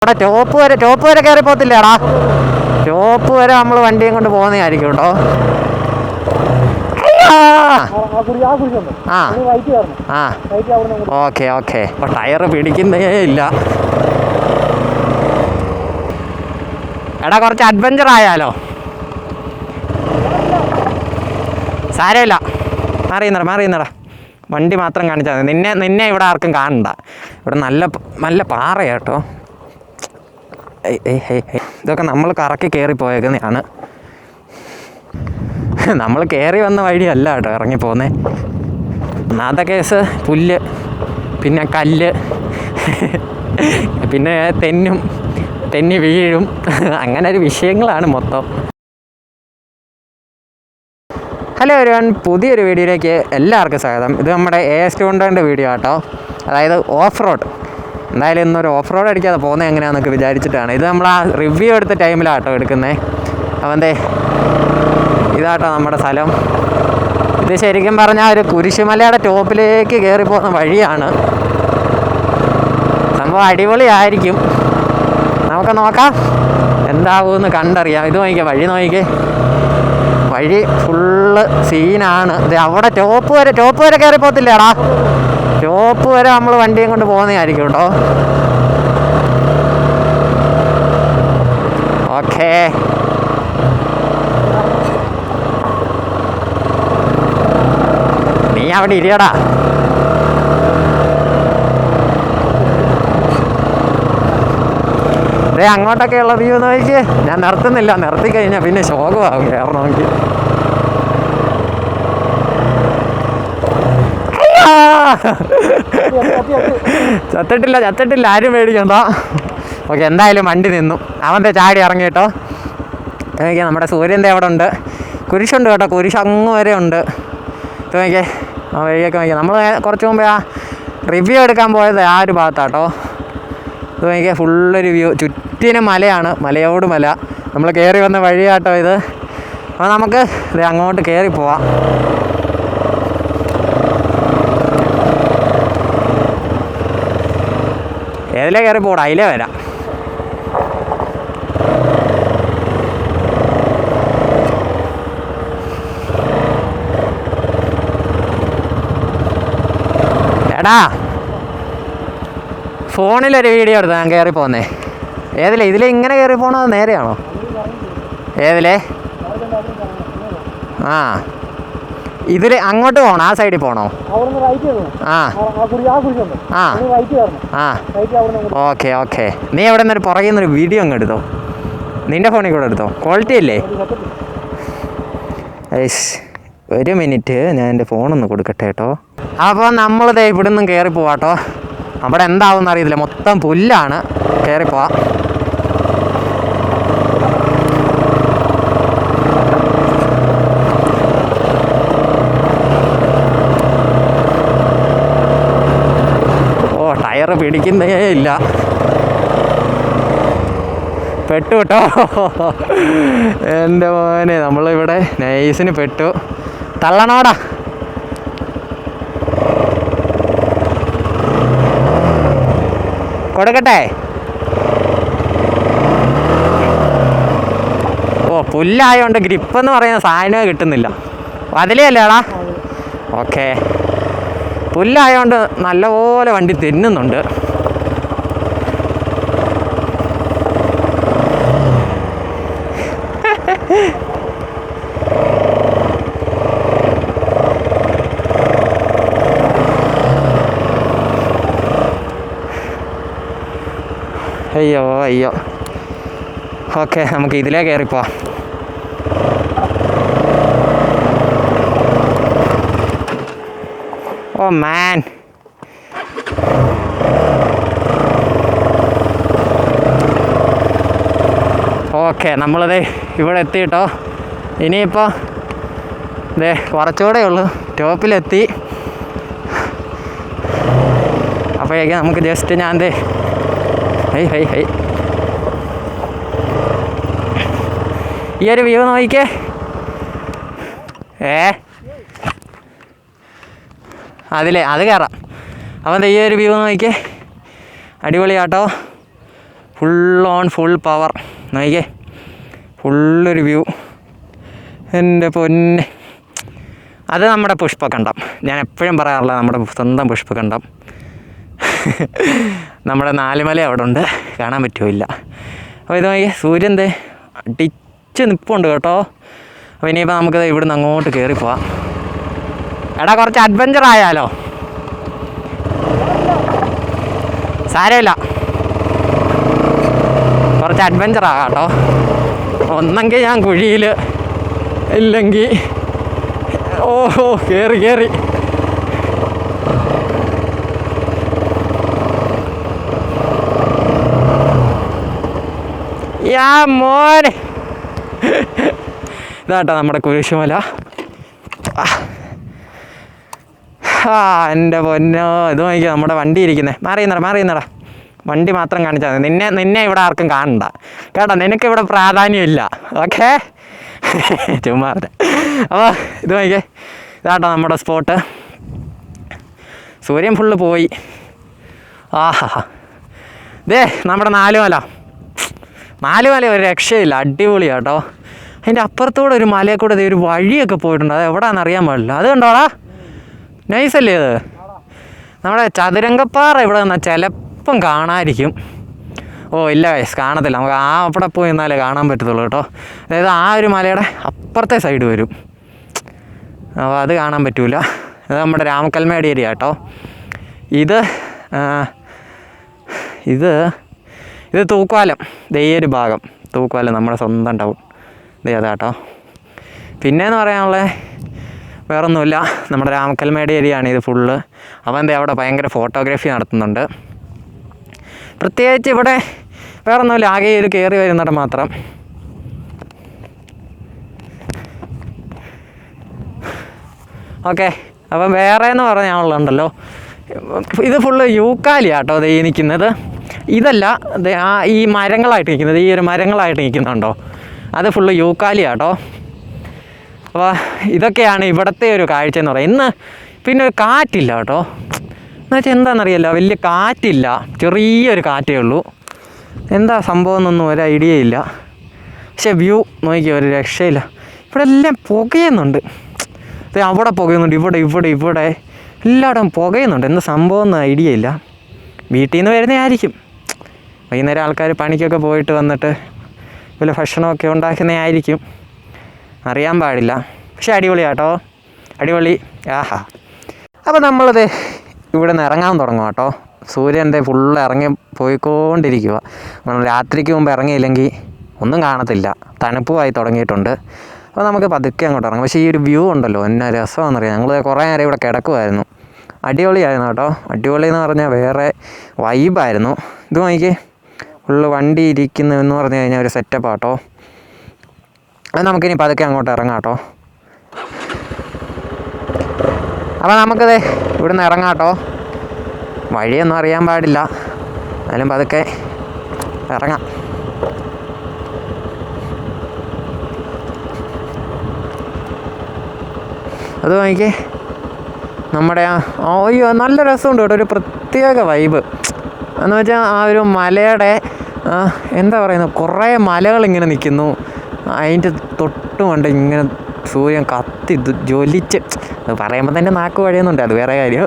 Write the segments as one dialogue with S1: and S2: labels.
S1: അവിടെ ടോപ്പ് വരെ കയറി പോകത്തില്ലേടാ. ടോപ്പ് വരെ നമ്മൾ വണ്ടിയും കൊണ്ട് പോകുന്നതായിരിക്കും കേട്ടോ. Okay okay. ടയർ പിടിക്കുന്നേ ഇല്ല. എടാ കുറച്ച് അഡ്വഞ്ചർ ആയാലോ. സാരമില്ല, മാറിയുന്നടാ. വണ്ടി മാത്രം കാണിച്ചാൽ മതി. നിന്നെ ഇവിടെ ആർക്കും കാണണ്ട. ഇവിടെ നല്ല പാറയാട്ടോ. ഇതൊക്കെ നമ്മൾ കറക്കി കയറിപ്പോയേക്കുന്നതാണ്. നമ്മൾ കയറി വന്ന വഴിയല്ല കേട്ടോ ഇറങ്ങിപ്പോന്നേ. ഒന്നാമത്തെ കേസ് പുല്ല്, പിന്നെ കല്ല്, പിന്നെ തെന്നി വീഴും. അങ്ങനെ ഒരു വിഷയങ്ങളാണ് മൊത്തം. ഹലോ എവരിവൺ, പുതിയൊരു വീഡിയോയിലേക്ക് എല്ലാവർക്കും സ്വാഗതം. ഇത് നമ്മുടെ AS200 വീഡിയോ ആട്ടോ, അതായത് ഓഫ് റോഡ്. എന്തായാലും ഇന്നൊരു ഓഫ് റോഡ് അടിക്കാതെ പോകുന്നത് എങ്ങനെയാണെന്നൊക്കെ വിചാരിച്ചിട്ടാണ്. ഇത് നമ്മൾ ആ റിവ്യൂ എടുത്ത ടൈമിലാട്ടോ എടുക്കുന്നത്. അവൻ്റെ ഇതാട്ടോ നമ്മുടെ സ്ഥലം. ഇത് ശരിക്കും പറഞ്ഞാൽ ഒരു കുരിശുമലയുടെ ടോപ്പിലേക്ക് കയറി പോകുന്ന വഴിയാണ്. സംഭവം അടിപൊളിയായിരിക്കും. നമുക്ക് നോക്കാം എന്താവുമെന്ന് കണ്ടറിയാം. ഇത് നോക്കിക്കേ, വഴി ഫുള്ള് സീനാണ്. ഇത് അവിടെ ടോപ്പ് വരെ കയറി പോകത്തില്ലേടാ. ടോപ്പ് വരെ നമ്മൾ വണ്ടിയും കൊണ്ട് പോകുന്നതായിരിക്കും കേട്ടോ. ഓക്കേ, നീ അവിടെ ഇരിയടാ. അങ്ങോട്ടൊക്കെയുള്ള വ്യൂ നോക്കി. ഞാൻ നിർത്തുന്നില്ല, നിർത്തിക്കഴിഞ്ഞാൽ പിന്നെ ശോകമാകും കയറണമെങ്കിൽ. ചത്തിട്ടില്ല, ആരും പേടിക്കണ്ട. ഓക്കെ, എന്തായാലും വണ്ടി നിന്നു. അവൻ്റെ ചാടി ഇറങ്ങി കേട്ടോ. നോക്കിയാൽ നമ്മുടെ സൂര്യൻ്റെ അവിടെ ഉണ്ട്, കുരിശുണ്ട് കേട്ടോ. കുരിശ് അങ്ങ് വരെ ഉണ്ട്. ഇത് നോക്കിയേ, ആ വഴിയൊക്കെ നോക്കിയാൽ നമ്മൾ കുറച്ച് മുമ്പേ ആ റിവ്യൂ എടുക്കാൻ പോയത് ആ ഒരു ഭാഗത്താട്ടോ. ഇത് നോക്കിയാൽ ഫുള്ളൊരു വ്യൂ. ചുറ്റിനും മലയാണ്, മലയോട് മല. നമ്മൾ കയറി വന്ന വഴിയാട്ടോ ഇത്. അപ്പോൾ നമുക്ക് ഇത് അങ്ങോട്ട് കയറി പോവാം. ഏതിലേ കയറി പോടാ, അതിലേ വരാം. എടാ, ഫോണിലൊരു വീഡിയോ എടുത്തു ഞാൻ കയറി പോന്നേ. ഇതിലെ ഇങ്ങനെ കയറി പോകണത് നേരെയാണോ? ഏതിലേ? ആ, ഇതിൽ അങ്ങോട്ട് പോകണോ? ആ സൈഡിൽ പോകണോ? ഓക്കെ. നീ എവിടെ നിന്നൊരു പുറകിൽ നിന്നൊരു വീഡിയോ അങ്ങ് എടുത്തോ. നിൻ്റെ ഫോണിൽ കൂടെ എടുത്തോ. ക്വാളിറ്റി അല്ലേ? ഒരു മിനിറ്റ്, ഞാൻ എൻ്റെ ഫോണൊന്ന് കൊടുക്കട്ടെ കേട്ടോ. അപ്പോൾ നമ്മളിതേ ഇവിടെ നിന്നും കയറി പോവാട്ടോ. അവിടെ എന്താവും എന്നറിയത്തില്ല, മൊത്തം പുല്ലാണ്. കയറിപ്പോവാ. ടയർ പിടിക്കുന്നേ ഇല്ല. പെട്ടു കേട്ടോ എൻ്റെ മോനെ. നമ്മളിവിടെ നൈസിന് പെട്ടു. തള്ളണോടാ. കൊടുക്കട്ടെ. പുല്ലായതുകൊണ്ട് ഗ്രിപ്പെന്ന് പറയുന്ന സാധനമേ കിട്ടുന്നില്ല. അതിലേല്ലേടാ? ഓക്കെ, പുല്ലായതുകൊണ്ട് നല്ലപോലെ വണ്ടി തെന്നുന്നുണ്ട്. അയ്യോ. ഓക്കെ, നമുക്ക് ഇതിലേ കയറിപ്പോ. ഓ മാൻ, ഓക്കെ, നമ്മളത് ഇവിടെ എത്തിയിട്ടോ. ഇനിയിപ്പോൾ ഇതേ കുറച്ചുകൂടെ ഉള്ളൂ, ടോപ്പിലെത്തി. അപ്പോഴേക്കും നമുക്ക് ജസ്റ്റ് ഞാൻ ഹൈ ഈ ഒരു വ്യൂ നോക്കിക്കേ. അത് കയറാം. അപ്പം ഈ ഒരു വ്യൂ നോക്കിക്കേ, അടിപൊളിയാട്ടോ. Full power. നോക്കിയേ, ഫുള്ളൊരു വ്യൂ. എൻ്റെ പൊന്നെ, അത് നമ്മുടെ പുഷ്പകണ്ഠം. ഞാൻ എപ്പോഴും പറയാറുള്ള നമ്മുടെ സ്വന്തം പുഷ്പകണ്ഠം. നമ്മുടെ നാലുമല അവിടെ ഉണ്ട്, കാണാൻ പറ്റുമില്ല. അപ്പോൾ ഇത് നോക്കിയേ, സൂര്യൻ ദേ അടിച്ച് നിൽപ്പുണ്ട് കേട്ടോ. അപ്പോൾ ഇനിയിപ്പോൾ നമുക്കത് ഇവിടുന്ന് അങ്ങോട്ട് കയറി പോവാം. എടാ, കുറച്ച് അഡ്വഞ്ചർ ആയാലോ? സാരമില്ല, കുറച്ച് അഡ്വഞ്ചർ ആകാം കേട്ടോ. ഒന്നെങ്കിൽ ഞാൻ കുഴിയിൽ, ഇല്ലെങ്കിൽ ഓഹോ കയറി യാ മോനെ. ഇതാട്ടോ നമ്മുടെ കുരിശുമല. എൻ്റെ പൊന്നോ, ഇത് നോക്കിയാൽ നമ്മുടെ വണ്ടി ഇരിക്കുന്നത്. മാറിയുന്നടാ, വണ്ടി മാത്രം കാണിച്ചാൽ മതി. നിന്നെ ഇവിടെ ആർക്കും കാണണ്ട കേട്ടോ, നിനക്കിവിടെ പ്രാധാന്യമില്ല. ഓക്കെ, ചുമ്മാ. അപ്പോൾ ഇത് നോക്കിയേ, ഇതാട്ടോ നമ്മുടെ സ്പോട്ട്. സൂര്യൻ ഫുള്ള് പോയി. ആഹാ, ദേ നമ്മുടെ നാലുമല ഒരു രക്ഷയില്ല, അടിപൊളിയാണ് കേട്ടോ. അതിൻ്റെ അപ്പുറത്തൂടെ ഒരു മലയിൽ കൂടെ ഒരു വഴിയൊക്കെ പോയിട്ടുണ്ട്. അത് എവിടെയാണെന്ന് അറിയാൻ പാടില്ല. അത് കണ്ടോടാ, നൈസല്ലേ അത്? നമ്മുടെ ചതുരംഗപ്പാറ ഇവിടെ നിന്നാൽ ചിലപ്പം കാണാതിരിക്കും. ഓ ഇല്ല വയസ്സ്, കാണത്തില്ല. നമുക്ക് അവിടെ പോയി നിന്നാലേ കാണാൻ പറ്റത്തുള്ളൂ കേട്ടോ. അതായത് ആ ഒരു മലയുടെ അപ്പുറത്തെ സൈഡ് വരും, അപ്പോൾ അത് കാണാൻ പറ്റൂല. ഇത് നമ്മുടെ രാമക്കൽമേട് ഏരിയ കേട്ടോ. ഇത് തൂക്കുവാലം. ഈ ഒരു ഭാഗം തൂക്കുവാലം, നമ്മുടെ സ്വന്തം ടൗൺ. അതാട്ടോ. പിന്നെയെന്ന് പറയാനുള്ളത് വേറൊന്നുമില്ല, നമ്മുടെ രാമക്കൽമേട് ഏരിയ ആണ് ഇത് ഫുള്ള്. അപ്പോൾ അവിടെ ഭയങ്കര ഫോട്ടോഗ്രാഫി നടത്തുന്നുണ്ട്. പ്രത്യേകിച്ച് ഇവിടെ വേറൊന്നുമില്ല, ആകെ ഒരു കയറി വരുന്നിടം മാത്രം. ഓക്കെ, അപ്പം വേറെ എന്ന് പറഞ്ഞാലുണ്ടല്ലോ, ഇത് ഫുള്ള് യൂക്കാലിയാട്ടോ ഇത് നിൽക്കുന്നത്. ഇതല്ല, ഈ മരങ്ങളായിട്ട് നിൽക്കുന്നത്, ഈ ഒരു മരങ്ങളായിട്ട് നിൽക്കുന്നുണ്ടോ, അത് ഫുള്ള് യൂക്കാലിയാട്ടോ. അപ്പോൾ ഇതൊക്കെയാണ് ഇവിടുത്തെ ഒരു കാഴ്ച എന്ന് പറയുന്നത്. ഇന്ന് പിന്നെ ഒരു കാറ്റില്ല കേട്ടോ. എന്നുവെച്ചാൽ എന്താണെന്നറിയില്ല, വലിയ കാറ്റില്ല, ചെറിയൊരു കാറ്റേ ഉള്ളൂ. എന്താ സംഭവം എന്നൊന്നും ഒരു ഐഡിയ ഇല്ല. പക്ഷേ വ്യൂ നോക്കിയാൽ ഒരു രക്ഷയില്ല. ഇവിടെ എല്ലാം പുകയുന്നുണ്ട്. അവിടെ പുകയുന്നുണ്ട്, ഇവിടെ എല്ലായിടവും പുകയുന്നുണ്ട്. എന്താ സംഭവം എന്ന് ഐഡിയ ഇല്ല. വീട്ടിൽ നിന്ന് വരുന്നതായിരിക്കും. വൈകുന്നേരം ആൾക്കാർ പണിക്കൊക്കെ പോയിട്ട് വന്നിട്ട് വല്ല ഭക്ഷണമൊക്കെ ഉണ്ടാക്കുന്നതായിരിക്കും, അറിയാൻ പാടില്ല. പക്ഷെ അടിപൊളിയാട്ടോ, അടിപൊളി. ആഹാ. അപ്പോൾ നമ്മളിത് ഇവിടെ നിന്ന് ഇറങ്ങാൻ തുടങ്ങും കേട്ടോ. സൂര്യൻ്റെ ഫുള്ള് ഇറങ്ങി പോയിക്കൊണ്ടിരിക്കുക. നമ്മൾ രാത്രിക്ക് മുമ്പ് ഇറങ്ങിയില്ലെങ്കിൽ ഒന്നും കാണത്തില്ല, തണുപ്പുമായി തുടങ്ങിയിട്ടുണ്ട്. അപ്പോൾ നമുക്ക് പതുക്കെ അങ്ങോട്ട് ഇറങ്ങാം. പക്ഷേ ഈ ഒരു വ്യൂ ഉണ്ടല്ലോ, എന്നാ രസമാണെന്നറിയാം. ഞങ്ങൾ കുറേ നേരം ഇവിടെ കിടക്കുമായിരുന്നു. അടിപൊളിയായിരുന്നു കേട്ടോ. അടിപൊളി എന്ന് പറഞ്ഞാൽ വേറെ വൈബായിരുന്നു. ഇത് നോക്കിക്കേ, ഫുള്ള് വണ്ടി ഇരിക്കുന്നു എന്ന് പറഞ്ഞു കഴിഞ്ഞാൽ ഒരു സെറ്റപ്പാട്ടോ. അത് നമുക്കിനി പതുക്കെ അങ്ങോട്ട് ഇറങ്ങാം കേട്ടോ. അപ്പോൾ നമുക്കത് ഇവിടുന്ന് ഇറങ്ങാം കേട്ടോ. വഴിയൊന്നും അറിയാൻ പാടില്ല, എന്നാലും പതുക്കെ ഇറങ്ങാം. അത് നോക്കിക്കേ, നമ്മുടെ അയ്യോ നല്ല രസമുണ്ട് കേട്ടോ. ഒരു പ്രത്യേക വൈബ് എന്ന് വെച്ചാൽ ആ ഒരു മലയുടെ എന്താ പറയുന്നത്, കുറേ മലകളിങ്ങനെ നിൽക്കുന്നു. അതിൻ്റെ തൊട്ടുകൊണ്ട് ഇങ്ങനെ സൂര്യൻ കത്തി ജ്വലിച്ച്, അത് പറയുമ്പോൾ തന്നെ നാക്ക് വഴിയുന്നുണ്ട്, അത് വേറെ കാര്യം.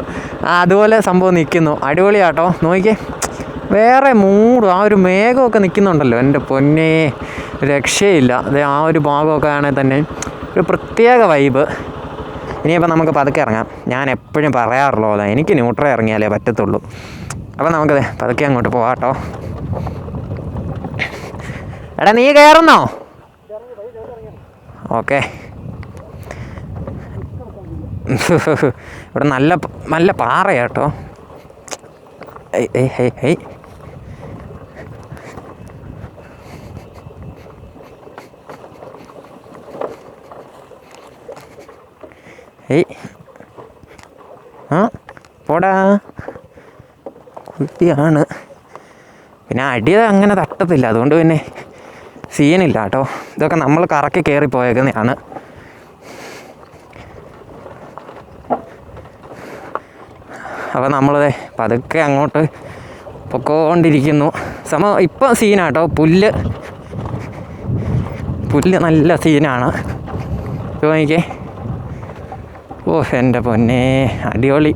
S1: അതുപോലെ സംഭവം നിൽക്കുന്നു. അടിപൊളിയാട്ടോ. നോക്കിക്കേ, വേറെ മൂഡ്, ആ ഒരു മേഘമൊക്കെ നിൽക്കുന്നുണ്ടല്ലോ, എൻ്റെ പൊന്നേ രക്ഷയില്ല. അത് ആ ഒരു ഭാഗമൊക്കെ ആണെങ്കിൽ തന്നെ ഒരു പ്രത്യേക വൈബ്. ഇനിയിപ്പോൾ നമുക്ക് പതുക്കെ ഇറങ്ങാം. ഞാൻ എപ്പോഴും പറയാറുള്ളൂ, എനിക്ക് ന്യൂട്രൽ ഇറങ്ങിയാലേ പറ്റത്തുള്ളൂ. അപ്പോൾ നമുക്കത് പതുക്കെ അങ്ങോട്ട് പോവാം കേട്ടോ. എടാ നീ കയറുന്നോ? ഓക്കെ. ഇവിടെ നല്ല നല്ല പാറയാട്ടോ. പോടാ കുട്ടിയാണ്. പിന്നെ അടി അങ്ങനെ തട്ടത്തില്ല, അതുകൊണ്ട് പിന്നെ സീനില്ല കേട്ടോ. ഇതൊക്കെ നമ്മൾ കറക്കി കയറിപ്പോയേക്കുന്നതാണ്. അപ്പോൾ നമ്മൾ പതുക്കെ അങ്ങോട്ട് പൊക്കോണ്ടിരിക്കുന്നു. ഇപ്പം സീനാട്ടോ, പുല്ല് നല്ല സീനാണ്. നോക്കിക്കേ. ഓ എൻ്റെ പൊന്നേ, അടിപൊളി.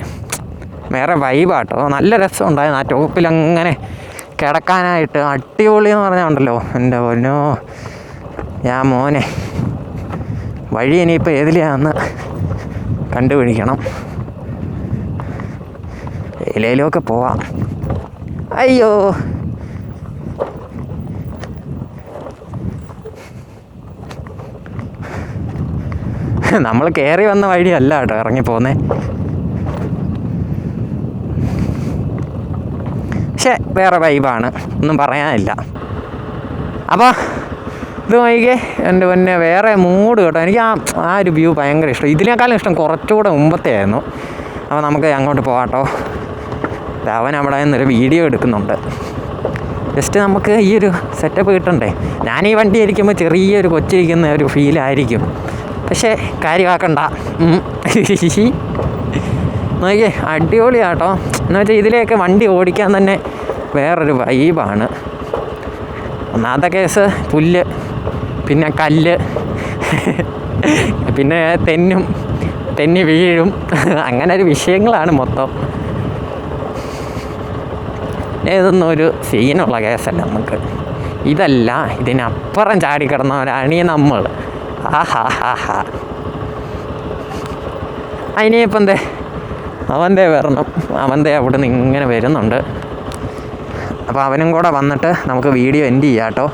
S1: വേറെ വൈബാട്ടോ, നല്ല രസമുണ്ടായിരുന്നു ആ ടോപ്പിലങ്ങനെ കിടക്കാനായിട്ട്. അടിപൊളി എന്ന് പറഞ്ഞാൽ ഉണ്ടല്ലോ, എൻ്റെ പൊന്നോ. ഞാൻ മോനെ, വഴി ഇനിയിപ്പോൾ ഏതിലാന്ന് കണ്ടുപിടിക്കണം. ഏതിലേലുമൊക്കെ പോവാം. അയ്യോ, നമ്മൾ കയറി വന്ന വഴിയല്ല കേട്ടോ ഇറങ്ങിപ്പോന്നേ. പക്ഷേ വേറെ വൈബാണ്, ഒന്നും പറയാനില്ല. അപ്പോൾ ഇത് നോക്കിക്കേ എൻ്റെ പൊന്നെ, വേറെ മൂഡ് കേട്ടോ. എനിക്ക് ആ ഒരു വ്യൂ ഭയങ്കര ഇഷ്ടം. ഇതിനേക്കാളും ഇഷ്ടം കുറച്ചുകൂടെ മുമ്പത്തെ ആയിരുന്നു. അപ്പോൾ നമുക്ക് അങ്ങോട്ട് പോകാട്ടോ. അവൻ അവിടെ നിന്നൊരു വീഡിയോ എടുക്കുന്നുണ്ട്. ജസ്റ്റ് നമുക്ക് ഈ ഒരു സെറ്റപ്പ് കിട്ടണ്ടേ. ഞാൻ ഈ വണ്ടി ഇരിക്കുമ്പോൾ ചെറിയൊരു കൊച്ചിരിക്കുന്ന ഒരു ഫീലായിരിക്കും, പക്ഷേ കാര്യമാക്കണ്ട. നോക്കിയേ, അടിപൊളിയാട്ടോ. എന്ന് വെച്ചാൽ ഇതിലെയൊക്കെ വണ്ടി ഓടിക്കാൻ തന്നെ വേറൊരു വൈബാണ്. ഒന്നാമത്തെ കേസ് പുല്ല്, പിന്നെ കല്ല്, പിന്നെ തെന്നി വീഴും, അങ്ങനെ ഒരു വിഷയങ്ങളാണ് മൊത്തം. ഇതൊന്നും ഒരു സീനുള്ള കേസല്ല നമുക്ക്. ഇതല്ല, ഇതിനപ്പുറം ചാടിക്കിടന്നവരാണ് നമ്മൾ. ആഹാ. അതിനിപ്പം അവൻ്റെ വരണം. അവൻ്റെ അവിടെ നിന്ന് ഇങ്ങനെ വരുന്നുണ്ട്. അപ്പോൾ അവനും കൂടെ വന്നിട്ട് നമുക്ക് വീഡിയോ എൻഡ് ചെയ്യാം കേട്ടോ.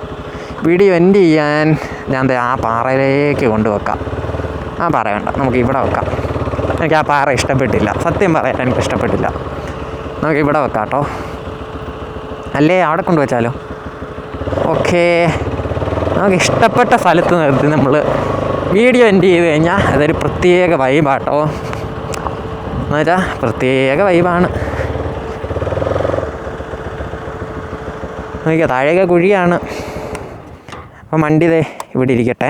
S1: വീഡിയോ എൻഡ് ചെയ്യാൻ ഞാൻ ആ പാറയിലേക്ക് കൊണ്ടുവെക്കാം. ആ പാറ വേണ്ട, നമുക്ക് ഇവിടെ വെക്കാം. എനിക്ക് ആ പാറ ഇഷ്ടപ്പെട്ടില്ല, സത്യം പറയാൻ എനിക്ക് ഇഷ്ടപ്പെട്ടില്ല. നമുക്ക് ഇവിടെ വെക്കാം കേട്ടോ. അല്ലേ അവിടെ കൊണ്ടുവച്ചാലോ? ഓക്കേ, നമുക്ക് ഇഷ്ടപ്പെട്ട സ്ഥലത്ത് നിർത്തി നമ്മൾ വീഡിയോ എൻഡ് ചെയ്ത് കഴിഞ്ഞാൽ അതൊരു പ്രത്യേക വൈബാട്ടോ. എന്നുവെച്ചാൽ പ്രത്യേക വൈബാണ്. നോക്കിയാൽ താഴേക്ക് കുഴിയാണ്. അപ്പം വണ്ടി ഇവിടെ ഇരിക്കട്ടെ.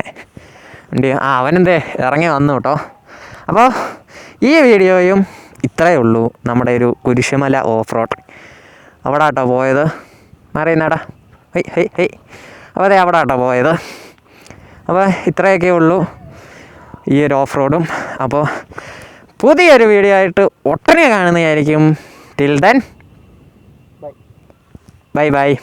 S1: വണ്ടി അവനെന്തേ ഇറങ്ങി വന്നു കേട്ടോ. അപ്പോൾ ഈ വീഡിയോയും ഇത്രയേ ഉള്ളൂ. നമ്മുടെ ഒരു കുരിശുമല ഓഫ് റോഡ് അവിടെ ആട്ടോ പോയത്. അറിയുന്നാടാ, ഹെയ്. അപ്പോൾ അവിടെ ആട്ടോ പോയത്. അപ്പോൾ ഇത്രയൊക്കെ ഉള്ളൂ ഈ ഒരു ഓഫ് റോഡും. അപ്പോൾ പുതിയൊരു വീഡിയോ ആയിട്ട് ഒട്ടനെ കാണുന്നതായിരിക്കും. Till then by.